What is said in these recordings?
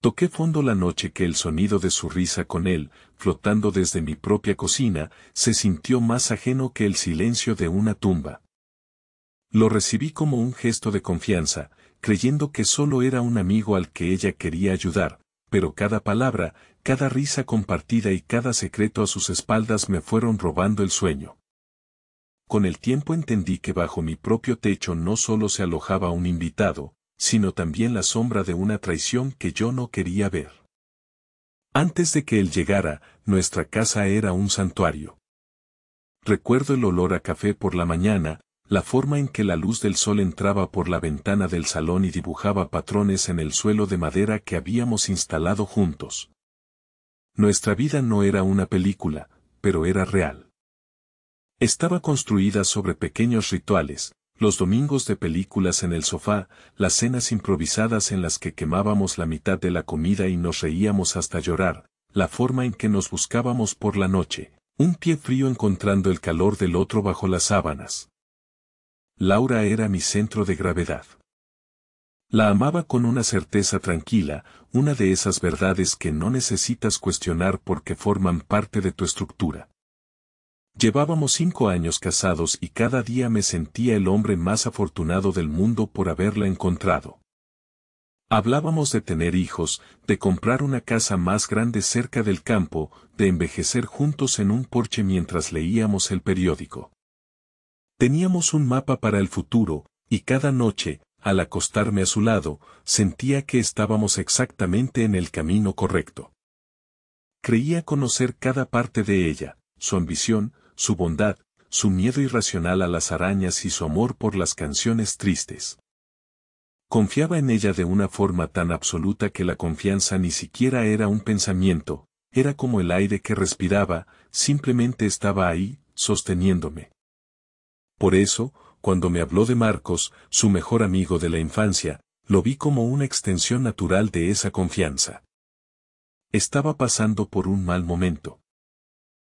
Toqué fondo la noche que el sonido de su risa con él, flotando desde mi propia cocina, se sintió más ajeno que el silencio de una tumba. Lo recibí como un gesto de confianza, creyendo que solo era un amigo al que ella quería ayudar, pero cada palabra, cada risa compartida y cada secreto a sus espaldas me fueron robando el sueño. Con el tiempo entendí que bajo mi propio techo no solo se alojaba un invitado, sino también la sombra de una traición que yo no quería ver. Antes de que él llegara, nuestra casa era un santuario. Recuerdo el olor a café por la mañana, la forma en que la luz del sol entraba por la ventana del salón y dibujaba patrones en el suelo de madera que habíamos instalado juntos. Nuestra vida no era una película, pero era real. Estaba construida sobre pequeños rituales, los domingos de películas en el sofá, las cenas improvisadas en las que quemábamos la mitad de la comida y nos reíamos hasta llorar, la forma en que nos buscábamos por la noche, un pie frío encontrando el calor del otro bajo las sábanas. Laura era mi centro de gravedad. La amaba con una certeza tranquila, una de esas verdades que no necesitas cuestionar porque forman parte de tu estructura. Llevábamos 5 años casados y cada día me sentía el hombre más afortunado del mundo por haberla encontrado. Hablábamos de tener hijos, de comprar una casa más grande cerca del campo, de envejecer juntos en un porche mientras leíamos el periódico. Teníamos un mapa para el futuro, y cada noche, al acostarme a su lado, sentía que estábamos exactamente en el camino correcto. Creía conocer cada parte de ella, su ambición, su bondad, su miedo irracional a las arañas y su amor por las canciones tristes. Confiaba en ella de una forma tan absoluta que la confianza ni siquiera era un pensamiento, era como el aire que respiraba, simplemente estaba ahí, sosteniéndome. Por eso, cuando me habló de Marcos, su mejor amigo de la infancia, lo vi como una extensión natural de esa confianza. Estaba pasando por un mal momento.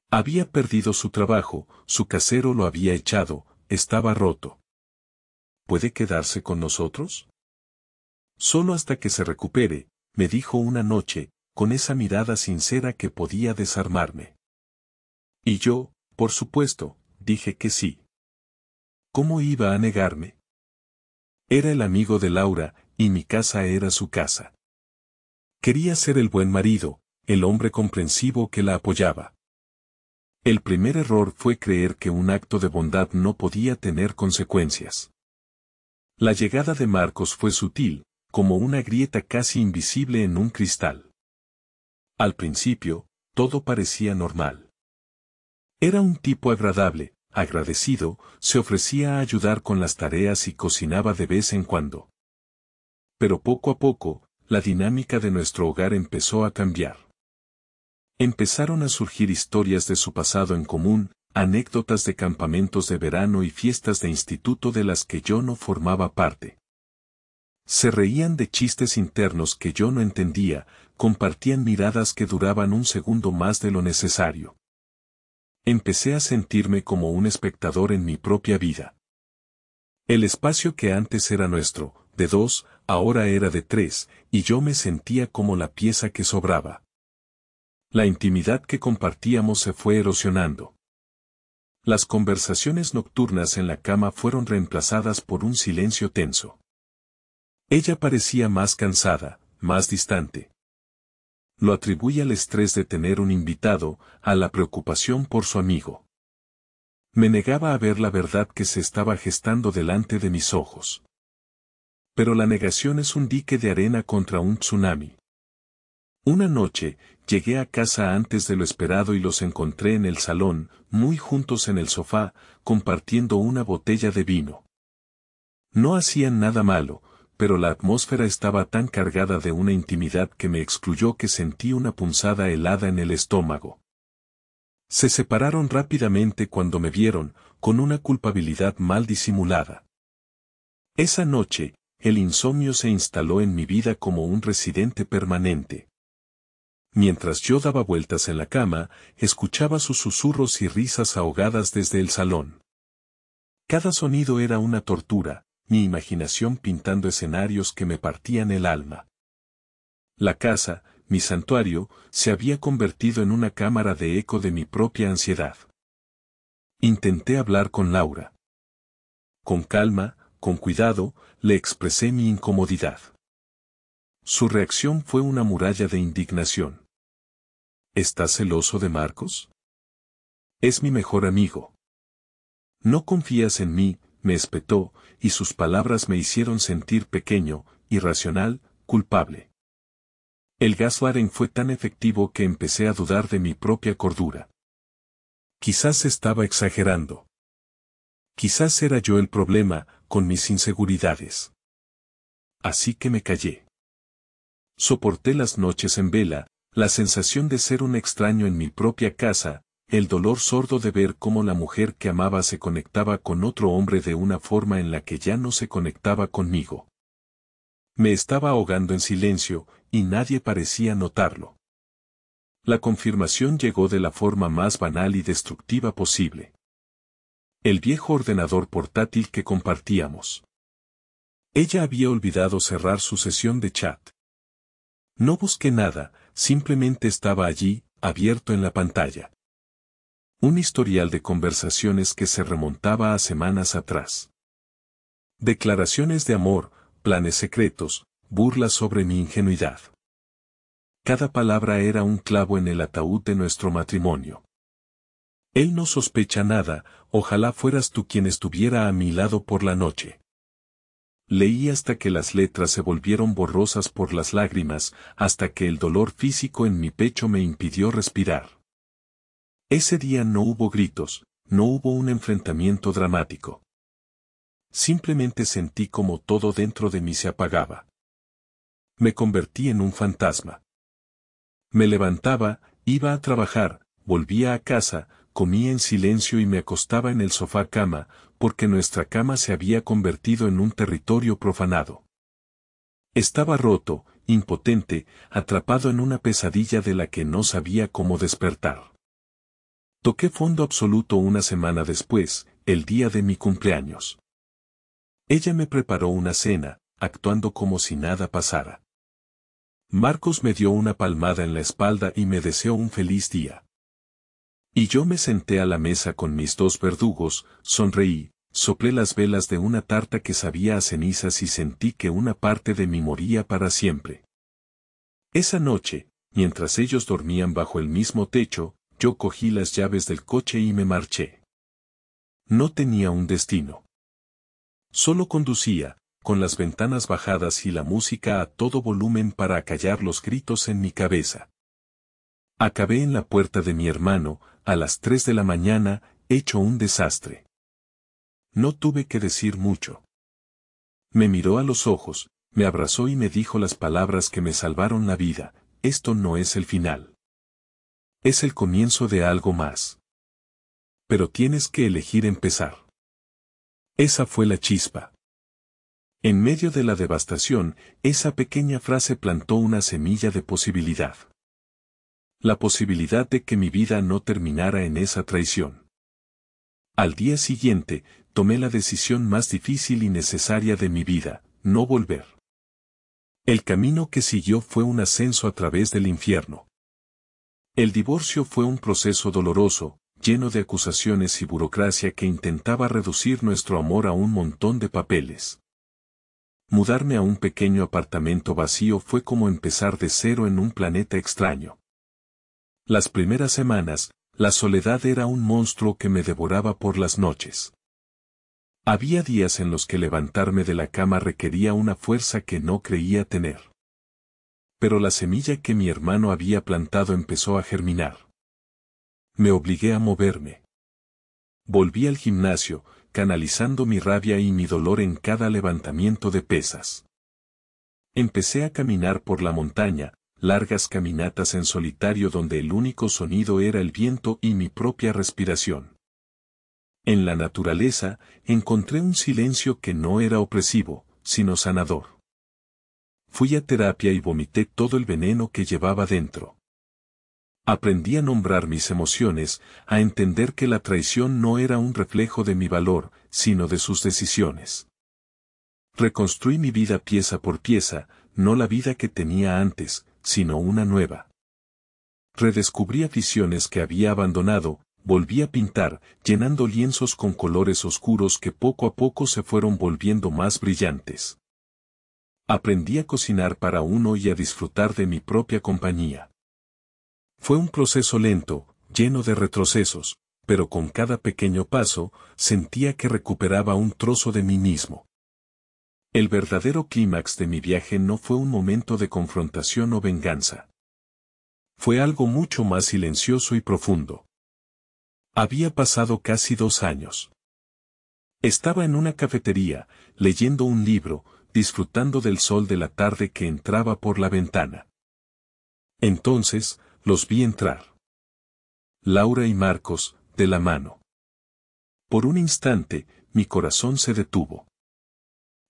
Había perdido su trabajo, su casero lo había echado, estaba roto. ¿Puede quedarse con nosotros? Solo hasta que se recupere, me dijo una noche, con esa mirada sincera que podía desarmarme. Y yo, por supuesto, dije que sí. ¿Cómo iba a negarme? Era el amigo de Laura, y mi casa era su casa. Quería ser el buen marido, el hombre comprensivo que la apoyaba. El primer error fue creer que un acto de bondad no podía tener consecuencias. La llegada de Marcos fue sutil, como una grieta casi invisible en un cristal. Al principio, todo parecía normal. Era un tipo agradable, agradecido, se ofrecía a ayudar con las tareas y cocinaba de vez en cuando. Pero poco a poco, la dinámica de nuestro hogar empezó a cambiar. Empezaron a surgir historias de su pasado en común, anécdotas de campamentos de verano y fiestas de instituto de las que yo no formaba parte. Se reían de chistes internos que yo no entendía, compartían miradas que duraban un segundo más de lo necesario. Empecé a sentirme como un espectador en mi propia vida. El espacio que antes era nuestro, de 2, ahora era de 3, y yo me sentía como la pieza que sobraba. La intimidad que compartíamos se fue erosionando. Las conversaciones nocturnas en la cama fueron reemplazadas por un silencio tenso. Ella parecía más cansada, más distante. Lo atribuí al estrés de tener un invitado, a la preocupación por su amigo. Me negaba a ver la verdad que se estaba gestando delante de mis ojos. Pero la negación es un dique de arena contra un tsunami. Una noche, llegué a casa antes de lo esperado y los encontré en el salón, muy juntos en el sofá, compartiendo una botella de vino. No hacían nada malo, pero la atmósfera estaba tan cargada de una intimidad que me excluyó que sentí una punzada helada en el estómago. Se separaron rápidamente cuando me vieron, con una culpabilidad mal disimulada. Esa noche, el insomnio se instaló en mi vida como un residente permanente. Mientras yo daba vueltas en la cama, escuchaba sus susurros y risas ahogadas desde el salón. Cada sonido era una tortura, mi imaginación pintando escenarios que me partían el alma. La casa, mi santuario, se había convertido en una cámara de eco de mi propia ansiedad. Intenté hablar con Laura. Con calma, con cuidado, le expresé mi incomodidad. Su reacción fue una muralla de indignación. ¿Estás celoso de Marcos? Es mi mejor amigo. No confías en mí, me espetó, y sus palabras me hicieron sentir pequeño, irracional, culpable. El gaslighting fue tan efectivo que empecé a dudar de mi propia cordura. Quizás estaba exagerando. Quizás era yo el problema, con mis inseguridades. Así que me callé. Soporté las noches en vela, la sensación de ser un extraño en mi propia casa, el dolor sordo de ver cómo la mujer que amaba se conectaba con otro hombre de una forma en la que ya no se conectaba conmigo. Me estaba ahogando en silencio, y nadie parecía notarlo. La confirmación llegó de la forma más banal y destructiva posible. El viejo ordenador portátil que compartíamos. Ella había olvidado cerrar su sesión de chat. No busqué nada, simplemente estaba allí, abierto en la pantalla. Un historial de conversaciones que se remontaba a semanas atrás. Declaraciones de amor, planes secretos, burlas sobre mi ingenuidad. Cada palabra era un clavo en el ataúd de nuestro matrimonio. Él no sospecha nada, ojalá fueras tú quien estuviera a mi lado por la noche. Leí hasta que las letras se volvieron borrosas por las lágrimas, hasta que el dolor físico en mi pecho me impidió respirar. Ese día no hubo gritos, no hubo un enfrentamiento dramático. Simplemente sentí como todo dentro de mí se apagaba. Me convertí en un fantasma. Me levantaba, iba a trabajar, volvía a casa, comía en silencio y me acostaba en el sofá cama, porque nuestra cama se había convertido en un territorio profanado. Estaba roto, impotente, atrapado en una pesadilla de la que no sabía cómo despertar. Toqué fondo absoluto una semana después, el día de mi cumpleaños. Ella me preparó una cena, actuando como si nada pasara. Marcos me dio una palmada en la espalda y me deseó un feliz día. Y yo me senté a la mesa con mis dos verdugos, sonreí, soplé las velas de una tarta que sabía a cenizas y sentí que una parte de mí moría para siempre. Esa noche, mientras ellos dormían bajo el mismo techo, yo cogí las llaves del coche y me marché. No tenía un destino. Solo conducía, con las ventanas bajadas y la música a todo volumen para acallar los gritos en mi cabeza. Acabé en la puerta de mi hermano, a las 3 de la mañana, hecho un desastre. No tuve que decir mucho. Me miró a los ojos, me abrazó y me dijo las palabras que me salvaron la vida: esto no es el final. Es el comienzo de algo más. Pero tienes que elegir empezar. Esa fue la chispa. En medio de la devastación, esa pequeña frase plantó una semilla de posibilidad. La posibilidad de que mi vida no terminara en esa traición. Al día siguiente, tomé la decisión más difícil y necesaria de mi vida: no volver. El camino que siguió fue un ascenso a través del infierno. El divorcio fue un proceso doloroso, lleno de acusaciones y burocracia que intentaba reducir nuestro amor a un montón de papeles. Mudarme a un pequeño apartamento vacío fue como empezar de cero en un planeta extraño. Las primeras semanas, la soledad era un monstruo que me devoraba por las noches. Había días en los que levantarme de la cama requería una fuerza que no creía tener. Pero la semilla que mi hermano había plantado empezó a germinar. Me obligué a moverme. Volví al gimnasio, canalizando mi rabia y mi dolor en cada levantamiento de pesas. Empecé a caminar por la montaña, largas caminatas en solitario donde el único sonido era el viento y mi propia respiración. En la naturaleza, encontré un silencio que no era opresivo, sino sanador. Fui a terapia y vomité todo el veneno que llevaba dentro. Aprendí a nombrar mis emociones, a entender que la traición no era un reflejo de mi valor, sino de sus decisiones. Reconstruí mi vida pieza por pieza, no la vida que tenía antes, sino una nueva. Redescubrí aficiones que había abandonado, volví a pintar, llenando lienzos con colores oscuros que poco a poco se fueron volviendo más brillantes. Aprendí a cocinar para uno y a disfrutar de mi propia compañía. Fue un proceso lento, lleno de retrocesos, pero con cada pequeño paso, sentía que recuperaba un trozo de mí mismo. El verdadero clímax de mi viaje no fue un momento de confrontación o venganza. Fue algo mucho más silencioso y profundo. Había pasado casi 2 años. Estaba en una cafetería, leyendo un libro, disfrutando del sol de la tarde que entraba por la ventana. Entonces, los vi entrar. Laura y Marcos, de la mano. Por un instante, mi corazón se detuvo.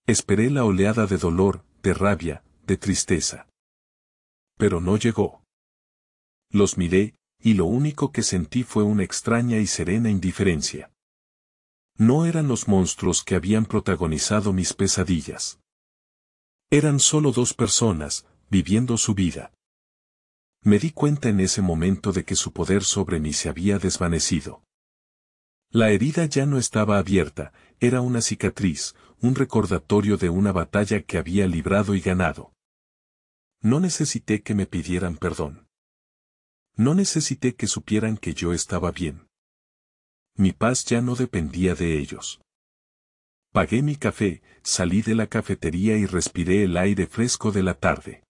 Esperé la oleada de dolor, de rabia, de tristeza. Pero no llegó. Los miré, y lo único que sentí fue una extraña y serena indiferencia. No eran los monstruos que habían protagonizado mis pesadillas. Eran solo 2 personas, viviendo su vida. Me di cuenta en ese momento de que su poder sobre mí se había desvanecido. La herida ya no estaba abierta, era una cicatriz, un recordatorio de una batalla que había librado y ganado. No necesité que me pidieran perdón. No necesité que supieran que yo estaba bien. Mi paz ya no dependía de ellos. Pagué mi café, salí de la cafetería y respiré el aire fresco de la tarde.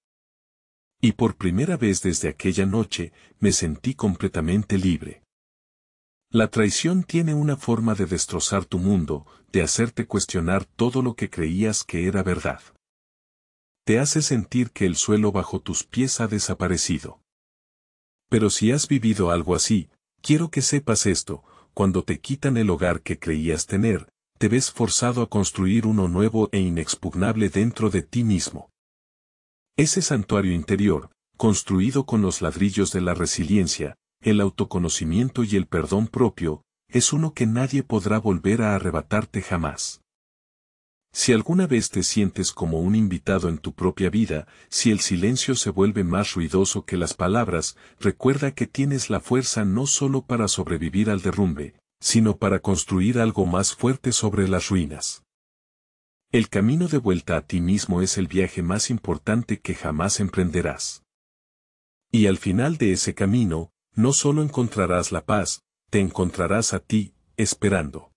Y por primera vez desde aquella noche, me sentí completamente libre. La traición tiene una forma de destrozar tu mundo, de hacerte cuestionar todo lo que creías que era verdad. Te hace sentir que el suelo bajo tus pies ha desaparecido. Pero si has vivido algo así, quiero que sepas esto: cuando te quitan el hogar que creías tener, te ves forzado a construir uno nuevo e inexpugnable dentro de ti mismo. Ese santuario interior, construido con los ladrillos de la resiliencia, el autoconocimiento y el perdón propio, es uno que nadie podrá volver a arrebatarte jamás. Si alguna vez te sientes como un invitado en tu propia vida, si el silencio se vuelve más ruidoso que las palabras, recuerda que tienes la fuerza no solo para sobrevivir al derrumbe, sino para construir algo más fuerte sobre las ruinas. El camino de vuelta a ti mismo es el viaje más importante que jamás emprenderás. Y al final de ese camino, no solo encontrarás la paz, te encontrarás a ti, esperando.